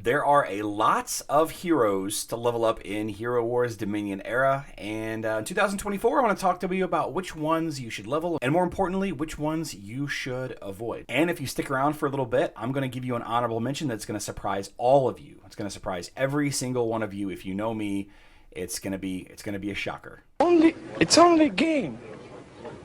There are a lots of heroes to level up in Hero Wars Dominion era, and in 2024 I want to talk to you about which ones you should level, and more importantly, which ones you should avoid. And if you stick around for a little bit, I'm going to give you an honorable mention that's going to surprise all of you. It's going to surprise every single one of you. If you know me, it's going to be a shocker. It's only a game.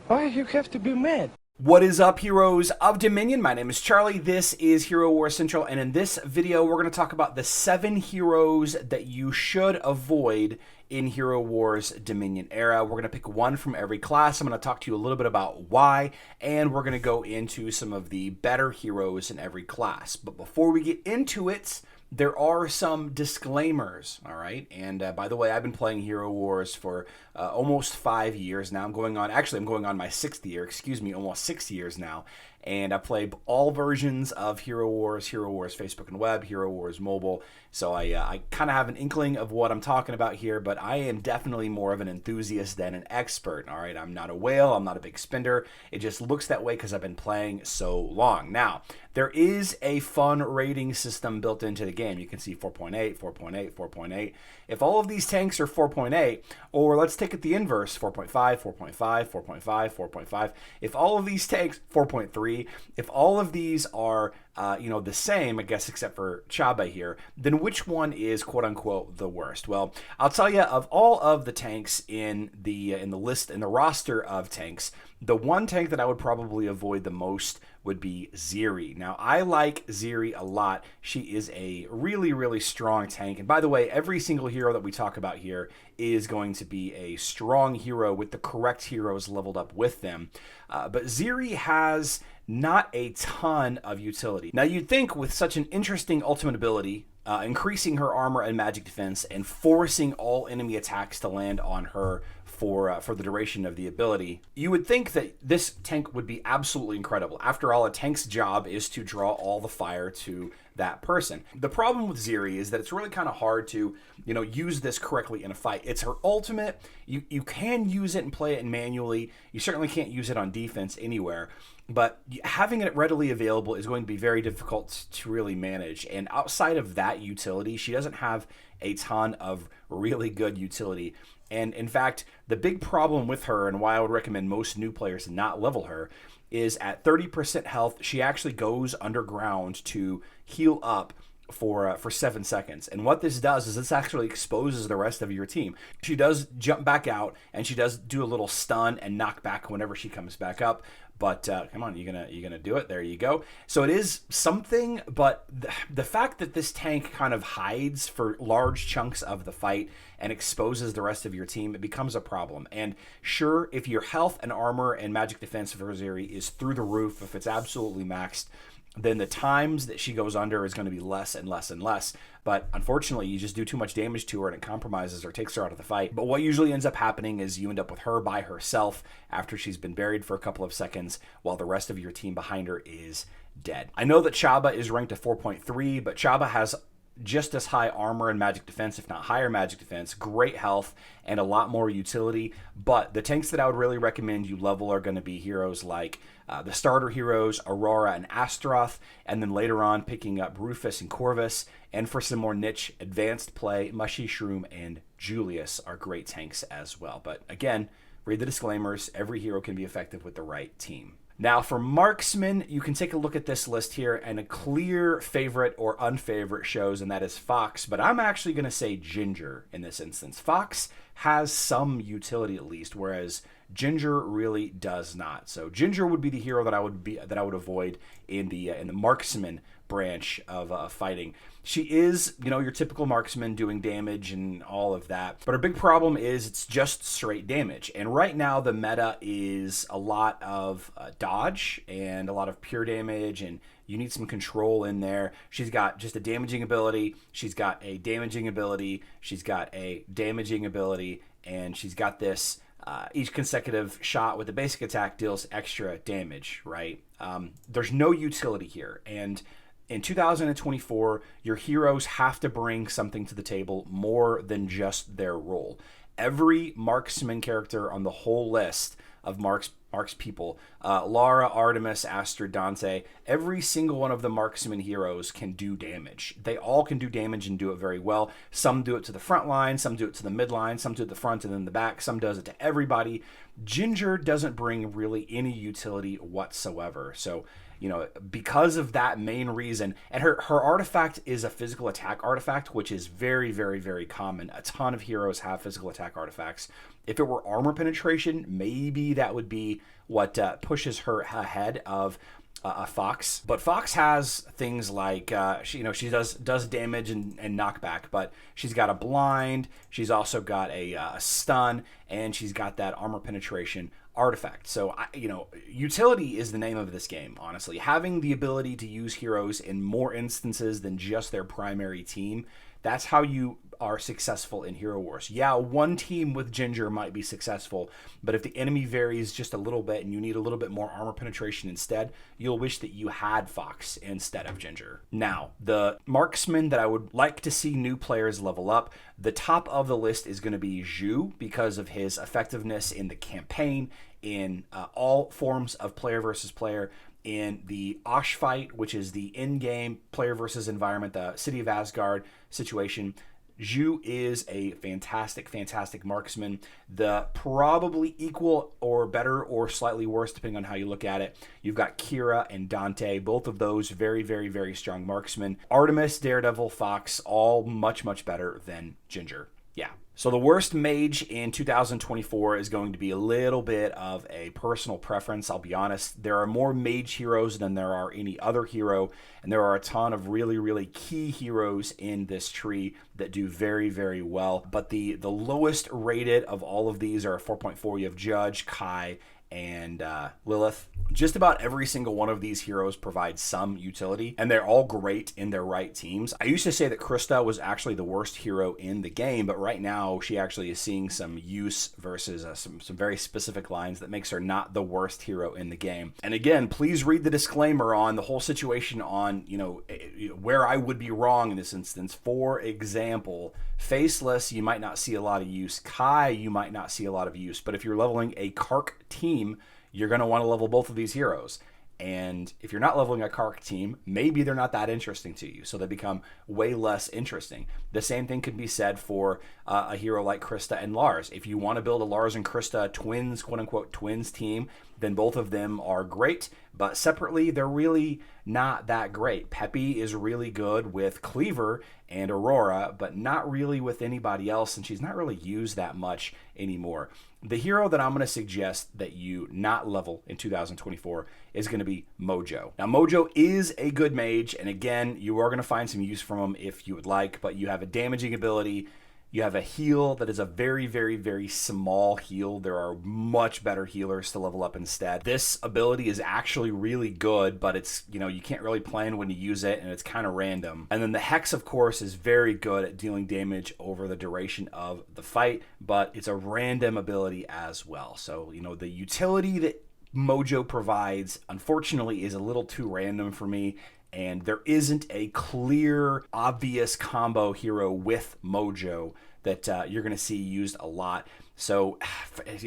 Why you have to be mad? What is up, heroes of Dominion? My name is Charlie. This is Hero Wars Central, and in this video, we're going to talk about the 7 heroes that you should avoid in Hero Wars Dominion era. We're going to pick one from every class. I'm going to talk to you a little bit about why, and we're going to go into some of the better heroes in every class. But before we get into it, there are some disclaimers, all right? And by the way, I've been playing Hero Wars for almost 5 years now. I'm going on my 6th year, almost 6 years now. And I play all versions of Hero Wars Facebook and Web, Hero Wars Mobile. So I kind of have an inkling of what I'm talking about here, but I am definitely more of an enthusiast than an expert, all right? I'm not a whale, I'm not a big spender. It just looks that way because I've been playing so long. Now, there is a fun rating system built into the game. You can see 4.8, 4.8, 4.8. If all of these tanks are 4.8, or let's take it the inverse, 4.5, 4.5, 4.5, 4.5. If all of these tanks, 4.3, if all of these are the same, I guess, except for Chaba here, then which one is quote unquote the worst? Well, I'll tell you, of all of the tanks in the roster of tanks, the one tank that I would probably avoid the most would be Ziri. Now, I like Ziri a lot. She is a really, really strong tank. And by the way, every single hero that we talk about here is going to be a strong hero with the correct heroes leveled up with them. But Ziri has not a ton of utility. Now, you'd think with such an interesting ultimate ability, increasing her armor and magic defense and forcing all enemy attacks to land on her for the duration of the ability, you would think that this tank would be absolutely incredible. After all, a tank's job is to draw all the fire to that person. The problem with Ziri is that it's really kind of hard to, use this correctly in a fight. It's her ultimate. You can use it and play it manually. You certainly can't use it on defense anywhere. But having it readily available is going to be very difficult to really manage. And outside of that utility, she doesn't have a ton of really good utility. And in fact, the big problem with her, and why I would recommend most new players to not level her, is at 30% health, she actually goes underground to heal up for 7 seconds. And what this does is this actually exposes the rest of your team. She does jump back out, and she does do a little stun and knock back whenever she comes back up. But come on, you're gonna do it. There you go. So it is something, but the fact that this tank kind of hides for large chunks of the fight and exposes the rest of your team, it becomes a problem. And sure, if your health and armor and magic defense for Ziri is through the roof, if it's absolutely maxed, then the times that she goes under is going to be less and less and less. But unfortunately, you just do too much damage to her and it compromises or takes her out of the fight. But what usually ends up happening is you end up with her by herself after she's been buried for a couple of seconds while the rest of your team behind her is dead. I know that Chaba is ranked at 4.3, but Chaba has just as high armor and magic defense, if not higher magic defense, great health, and a lot more utility. But the tanks that I would really recommend you level are going to be heroes like the starter heroes, Aurora and Astaroth, and then later on picking up Rufus and Corvus. And for some more niche advanced play, Mushy Shroom and Julius are great tanks as well. But again, read the disclaimers. Every hero can be effective with the right team. Now, for Marksman, you can take a look at this list here, and a clear favorite or unfavorite shows, and that is Fox. But I'm actually going to say Ginger in this instance. Fox has some utility at least, whereas Ginger really does not. So Ginger would be the hero that I would avoid in the Marksman branch of fighting. She is, your typical marksman doing damage and all of that. But her big problem is it's just straight damage. And right now the meta is a lot of dodge and a lot of pure damage, and you need some control in there. She's got just a damaging ability. She's got a damaging ability. She's got a damaging ability. And she's got this, each consecutive shot with the basic attack deals extra damage, right? There's no utility here. And in 2024, your heroes have to bring something to the table more than just their role. Every marksman character on the whole list of Marks people. Lara, Artemis, Aster, Dante. Every single one of the Marksman heroes can do damage. They all can do damage and do it very well. Some do it to the front line, some do it to the mid line, some do it to the front and then the back, some does it to everybody. Ginger doesn't bring really any utility whatsoever. So, because of that main reason, and her artifact is a physical attack artifact, which is very, very, very common. A ton of heroes have physical attack artifacts. If it were armor penetration, maybe that would be what pushes her ahead of a Fox. But Fox has things like she does damage and knockback, but she's got a blind, she's also got a stun, and she's got that armor penetration artifact. So utility is the name of this game, honestly. Having the ability to use heroes in more instances than just their primary team, that's how you are successful in Hero Wars. Yeah, one team with Ginger might be successful, but if the enemy varies just a little bit and you need a little bit more armor penetration instead, you'll wish that you had Fox instead of Ginger. Now, the Marksman that I would like to see new players level up, the top of the list is going to be Zhu because of his effectiveness in the campaign, in all forms of player versus player, in the Osh fight, which is the in-game player versus environment, the City of Asgard situation. Zhu is a fantastic, fantastic marksman. The probably equal or better or slightly worse, depending on how you look at it, you've got Kira and Dante, both of those very, very, very strong marksmen. Artemis, Daredevil, Fox, all much, much better than Ginger. Yeah. So the worst mage in 2024 is going to be a little bit of a personal preference. I'll be honest. There are more mage heroes than there are any other hero, and there are a ton of really, really key heroes in this tree that do very, very well. But the lowest rated of all of these are a 4.4. You have Judge, Kai, and Lilith. Just about every single one of these heroes provides some utility, and they're all great in their right teams. I used to say that Krista was actually the worst hero in the game, but right now she actually is seeing some use versus some very specific lines that makes her not the worst hero in the game. And again, please read the disclaimer on the whole situation on, where I would be wrong in this instance. For example, Faceless, you might not see a lot of use. Kai, you might not see a lot of use, but if you're leveling a Kark team, you're going to want to level both of these heroes. And if you're not leveling a Kark team, maybe they're not that interesting to you, so they become way less interesting. The same thing could be said for a hero like Krista and Lars. If you want to build a Lars and Krista twins, quote-unquote twins team, then both of them are great, but separately, they're really not that great. Peppy is really good with Cleaver and Aurora, but not really with anybody else, and she's not really used that much anymore. The hero that I'm going to suggest that you not level in 2024 is going to be Mojo. Now, Mojo is a good mage, and again, you are going to find some use from him if you would like, but you have a damaging ability. You have a heal that is a very, very, very small heal. There are much better healers to level up instead. This ability is actually really good, but it's, you can't really plan when to use it, and it's kind of random. And then the Hex, of course, is very good at dealing damage over the duration of the fight, but it's a random ability as well. So, the utility that Mojo provides, unfortunately, is a little too random for me. And there isn't a clear, obvious combo hero with Mojo that you're going to see used a lot. So,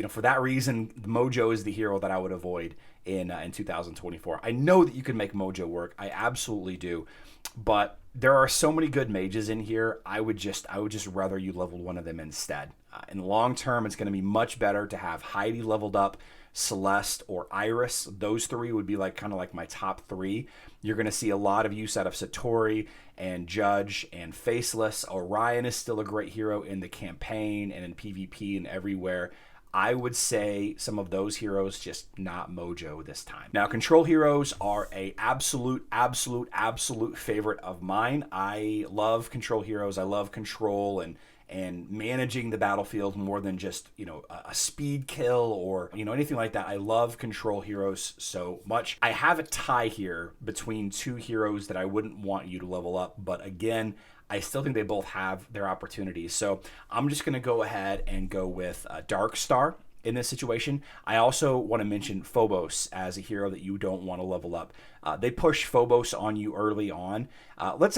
for that reason, Mojo is the hero that I would avoid in 2024. I know that you can make Mojo work. I absolutely do. But there are so many good mages in here. I would just rather you level one of them instead. In the long term, it's going to be much better to have Heidi leveled up, Celeste or Iris. Those three would be kind of like my top three. You're going to see a lot of use out of Satori and Judge and Faceless. Orion is still a great hero in the campaign and in PvP and everywhere. I would say some of those heroes, just not Mojo this time. Now, control heroes are a absolute favorite of mine. I love control heroes. I love control and managing the battlefield more than just, a speed kill or, anything like that. I love control heroes so much. I have a tie here between two heroes that I wouldn't want you to level up, but again, I still think they both have their opportunities. So I'm just going to go ahead and go with Darkstar in this situation. I also want to mention Phobos as a hero that you don't want to level up. They push Phobos on you early on. Let's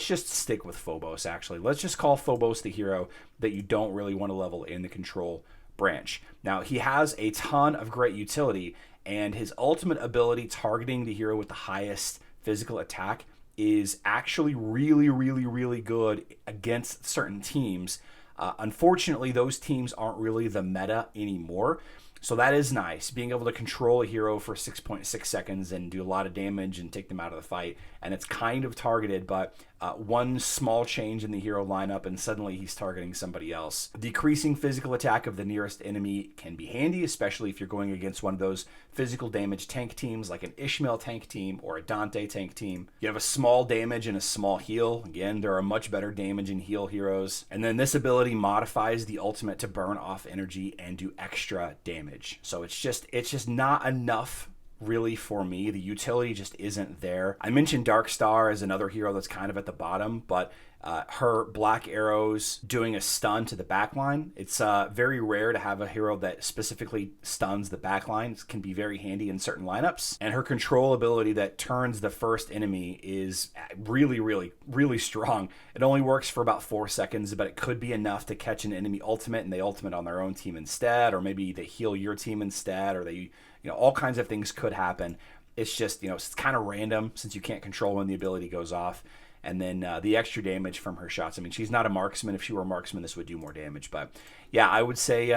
just stick with Phobos, actually. Let's just call Phobos the hero that you don't really want to level in the control branch. Now, he has a ton of great utility, and his ultimate ability targeting the hero with the highest physical attack is actually really, really, really good against certain teams. Unfortunately, those teams aren't really the meta anymore. So that is nice, being able to control a hero for 6.6 seconds and do a lot of damage and take them out of the fight. And it's kind of targeted, but one small change in the hero lineup and suddenly he's targeting somebody else. Decreasing physical attack of the nearest enemy can be handy, especially if you're going against one of those physical damage tank teams like an Ishmael tank team or a Dante tank team. You have a small damage and a small heal. Again, there are much better damage and heal heroes. And then this ability modifies the ultimate to burn off energy and do extra damage. So it's just not enough really for me. The utility just isn't there. I mentioned Darkstar as another hero that's kind of at the bottom, but her black arrows doing a stun to the backline. It's very rare to have a hero that specifically stuns the backline. It can be very handy in certain lineups. And her control ability that turns the first enemy is really, really, really strong. It only works for about 4 seconds, but it could be enough to catch an enemy ultimate and they ultimate on their own team instead, or maybe they heal your team instead, or they, all kinds of things could happen. It's just, it's kind of random since you can't control when the ability goes off. And then the extra damage from her shots. I mean, she's not a marksman. If she were a marksman, this would do more damage. But yeah, I would say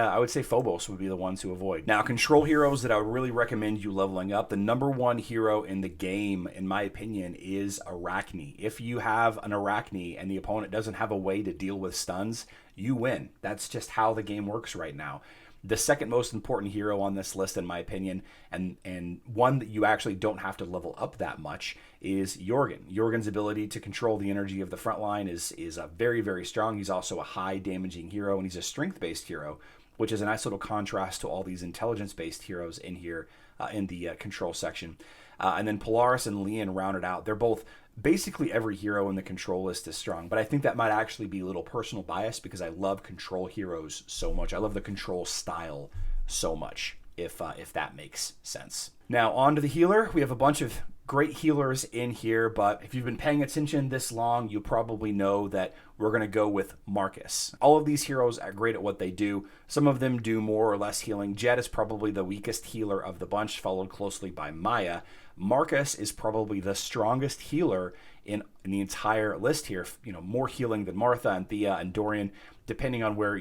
Phobos would be the ones to avoid. Now, control heroes that I would really recommend you leveling up. The number one hero in the game, in my opinion, is Arachne. If you have an Arachne and the opponent doesn't have a way to deal with stuns, you win. That's just how the game works right now. The second most important hero on this list, in my opinion, and one that you actually don't have to level up that much, is Jorgen. Jorgen's ability to control the energy of the front line is very, very strong. He's also a high damaging hero, and he's a strength-based hero, which is a nice little contrast to all these intelligence-based heroes in here in the control section. And then Polaris and Leon rounded out. They're both basically every hero in the control list is strong, but I think that might actually be a little personal bias because I love control heroes so much. I love the control style so much, if that makes sense. Now, on to the healer. We have a bunch of great healers in here, but if you've been paying attention this long, you probably know that we're going to go with Marcus. All of these heroes are great at what they do. Some of them do more or less healing. Jet is probably the weakest healer of the bunch, followed closely by Maya. Marcus is probably the strongest healer in the entire list here. More healing than Martha and Thea and Dorian, depending on where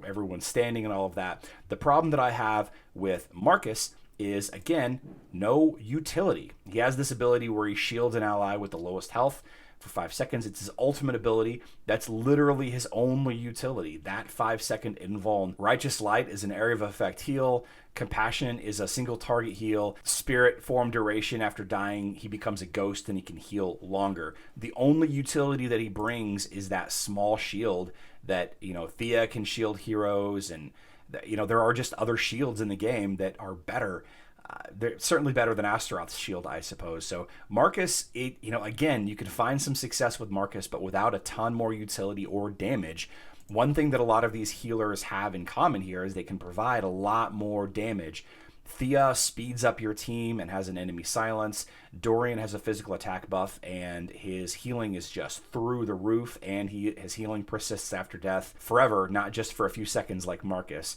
everyone's standing and all of that. The problem that I have with Marcus is, again, no utility. He has this ability where he shields an ally with the lowest health for 5 seconds. It's his ultimate ability. That's literally his only utility, that 5-second invuln. Righteous Light is an area of effect heal. Compassion is a single target heal. Spirit form duration, after dying, he becomes a ghost and he can heal longer. The only utility that he brings is that small shield that, Thea can shield heroes, and there are just other shields in the game that are better. They're certainly better than Astaroth's shield, I suppose. So Marcus, again, you can find some success with Marcus, but without a ton more utility or damage. One thing that a lot of these healers have in common here is they can provide a lot more damage. Thea speeds up your team and has an enemy silence. Dorian has a physical attack buff, and his healing is just through the roof, and his healing persists after death forever, not just for a few seconds like Marcus.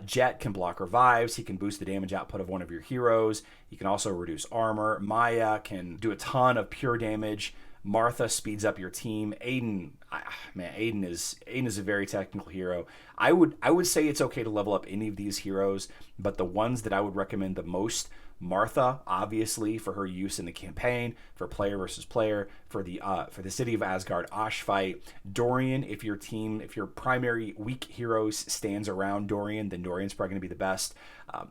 Jet can block revives. He can boost the damage output of one of your heroes. He can also reduce armor. Maya can do a ton of pure damage. Martha speeds up your team. Aiden is a very technical hero. I would say it's okay to level up any of these heroes, but the ones that I would recommend the most, Martha, obviously, for her use in the campaign, for player versus player, for the City of Asgard Osh fight. Dorian, if your primary weak heroes stands around Dorian, then Dorian's probably going to be the best.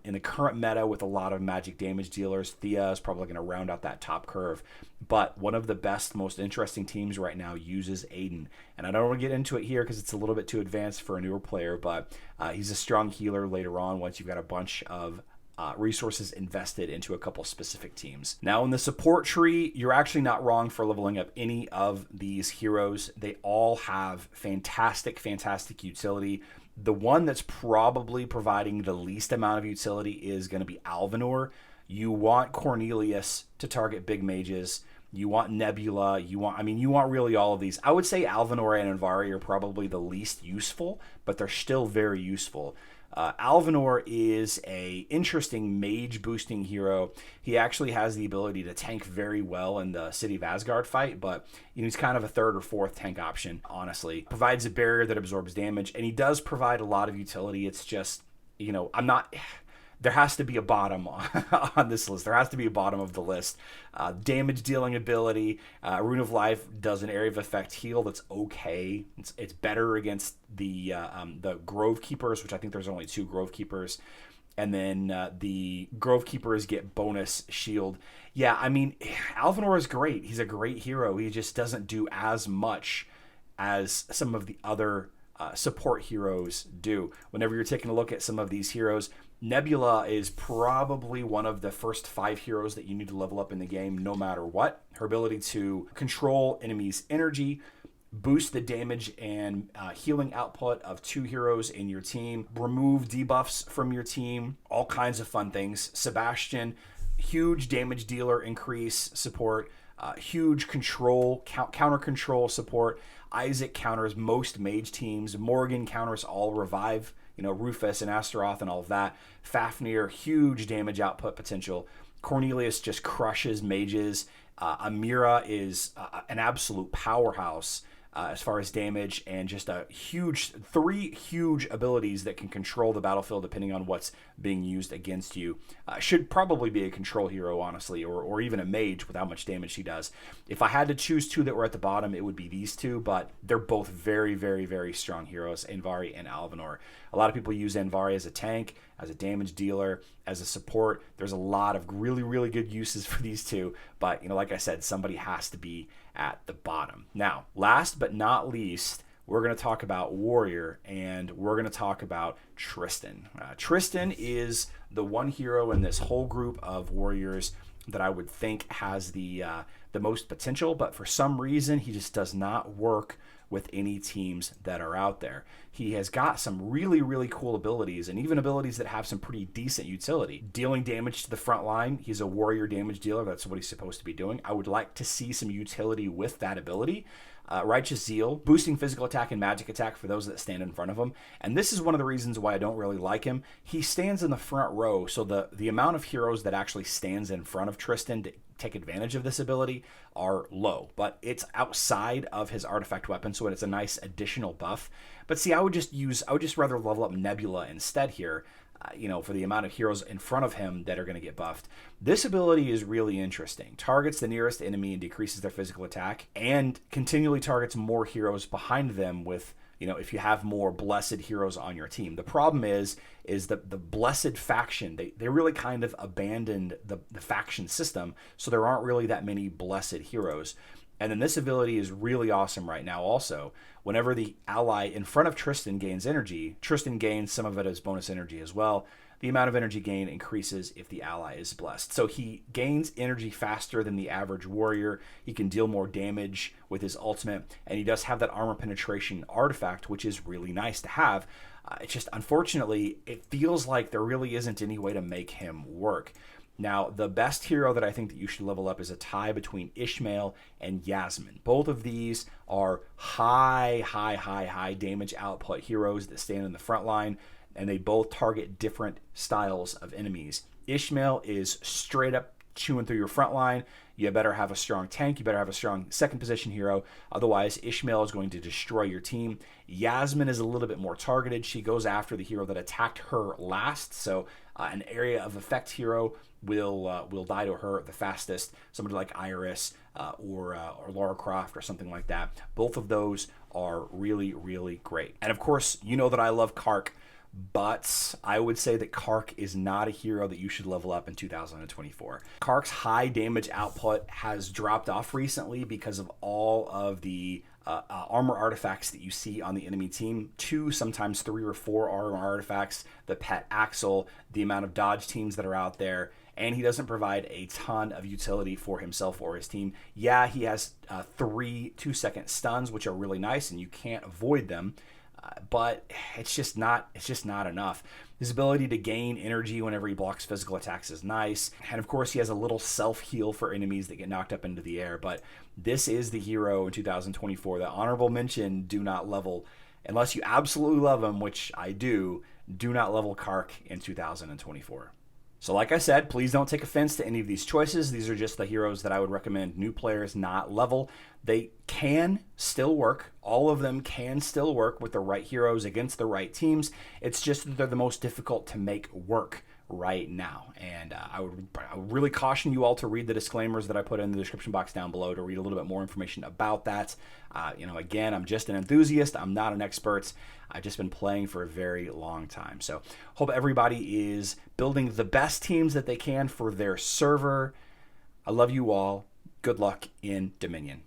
In the current meta with a lot of magic damage dealers, Thea is probably going to round out that top curve. But one of the best, most interesting teams right now uses Aiden. And I don't want to get into it here because it's a little bit too advanced for a newer player, but he's a strong healer later on once you've got a bunch of resources invested into a couple specific teams. Now, in the support tree, you're actually not wrong for leveling up any of these heroes. They all have fantastic, fantastic utility. The one that's probably providing the least amount of utility is going to be Alvanor. You want Cornelius to target big mages. You want Nebula. You want really all of these. I would say Alvanor and Anvari are probably the least useful, but they're still very useful. Alvanor is a interesting mage boosting hero. He actually has the ability to tank very well in the City of Asgard fight, but he's kind of a third or fourth tank option, honestly. Provides a barrier that absorbs damage, and he does provide a lot of utility. It's just, I'm not... There has to be a bottom on this list. There has to be a bottom of the list. Damage dealing ability. Rune of Life does an area of effect heal that's okay. It's better against the Grove Keepers, which I think there's only 2 Grove Keepers. And then the Grove Keepers get bonus shield. Yeah, I mean, Alvanor is great. He's a great hero. He just doesn't do as much as some of the other support heroes do. Whenever you're taking a look at some of these heroes, Nebula is probably one of the first 5 heroes that you need to level up in the game no matter what. Her ability to control enemies' energy, boost the damage and healing output of 2 heroes in your team, remove debuffs from your team, all kinds of fun things. Sebastian, huge damage dealer increase support, huge control, counter control support. Isaac counters most mage teams. Morgan counters all revive, Rufus and Astaroth and all of that. Fafnir, huge damage output potential. Cornelius just crushes mages. Amira is an absolute powerhouse as far as damage, and just 3 huge abilities that can control the battlefield depending on what's being used against you. Should probably be a control hero, honestly, or even a mage with how much damage she does. If I had to choose 2 that were at the bottom, it would be these 2, but they're both very, very, very strong heroes, Andvari and Alvanor. A lot of people use Andvari as a tank, as a damage dealer, as a support. There's a lot of really, really good uses for these 2, but like I said, somebody has to be at the bottom. Now, last but not least, we're going to talk about Warrior, and we're going to talk about Tristan. Tristan is the one hero in this whole group of warriors that I would think has the most potential, but for some reason, he just does not work with any teams that are out there. He has got some really, really cool abilities, and even abilities that have some pretty decent utility. Dealing damage to the front line, he's a warrior damage dealer. That's what he's supposed to be doing. I would like to see some utility with that ability. Righteous Zeal, boosting physical attack and magic attack for those that stand in front of him. And this is one of the reasons why I don't really like him. He stands in the front row, so the amount of heroes that actually stands in front of Tristan to take advantage of this ability are low, but it's outside of his artifact weapon, so it's a nice additional buff. But see, I would just rather level up Nebula instead here, for the amount of heroes in front of him that are going to get buffed. This ability is really interesting. Targets the nearest enemy and decreases their physical attack, and continually targets more heroes behind them with, if you have more blessed heroes on your team. The problem is that the blessed faction, they really kind of abandoned the faction system, so there aren't really that many blessed heroes. And then this ability is really awesome right now also. Whenever the ally in front of Tristan gains energy, Tristan gains some of it as bonus energy as well. The amount of energy gain increases if the ally is blessed. So he gains energy faster than the average warrior. He can deal more damage with his ultimate, and he does have that armor penetration artifact, which is really nice to have. It's just, unfortunately, it feels like there really isn't any way to make him work. Now, the best hero that I think that you should level up is a tie between Ishmael and Yasmin. Both of these are high damage output heroes that stand in the front line, and they both target different styles of enemies. Ishmael is straight up chewing through your front line. You better have a strong tank. You better have a strong second position hero. Otherwise, Ishmael is going to destroy your team. Yasmin is a little bit more targeted. She goes after the hero that attacked her last. So an area of effect hero will die to her the fastest. Somebody like Iris or Lara Croft or something like that. Both of those are really, really great. And of course, you know that I love Kark, but I would say that Kark is not a hero that you should level up in 2024. Kark's high damage output has dropped off recently because of all of the armor artifacts that you see on the enemy team. 2, sometimes 3 or 4 armor artifacts, the pet Axel, the amount of dodge teams that are out there, and he doesn't provide a ton of utility for himself or his team. Yeah, he has 3 2-second stuns, which are really nice, and you can't avoid them. But it's just not enough. His ability to gain energy whenever he blocks physical attacks is nice. And of course, he has a little self-heal for enemies that get knocked up into the air. But this is the hero in 2024. The honorable mention, do not level. Unless you absolutely love him, which I do, do not level Kark in 2024. So like I said, please don't take offense to any of these choices. These are just the heroes that I would recommend new players not level. They can still work. All of them can still work with the right heroes against the right teams. It's just that they're the most difficult to make work right now. And I would really caution you all to read the disclaimers that I put in the description box down below to read a little bit more information about that. Again, I'm just an enthusiast. I'm not an expert. I've just been playing for a very long time. So hope everybody is building the best teams that they can for their server. I love you all. Good luck in Dominion.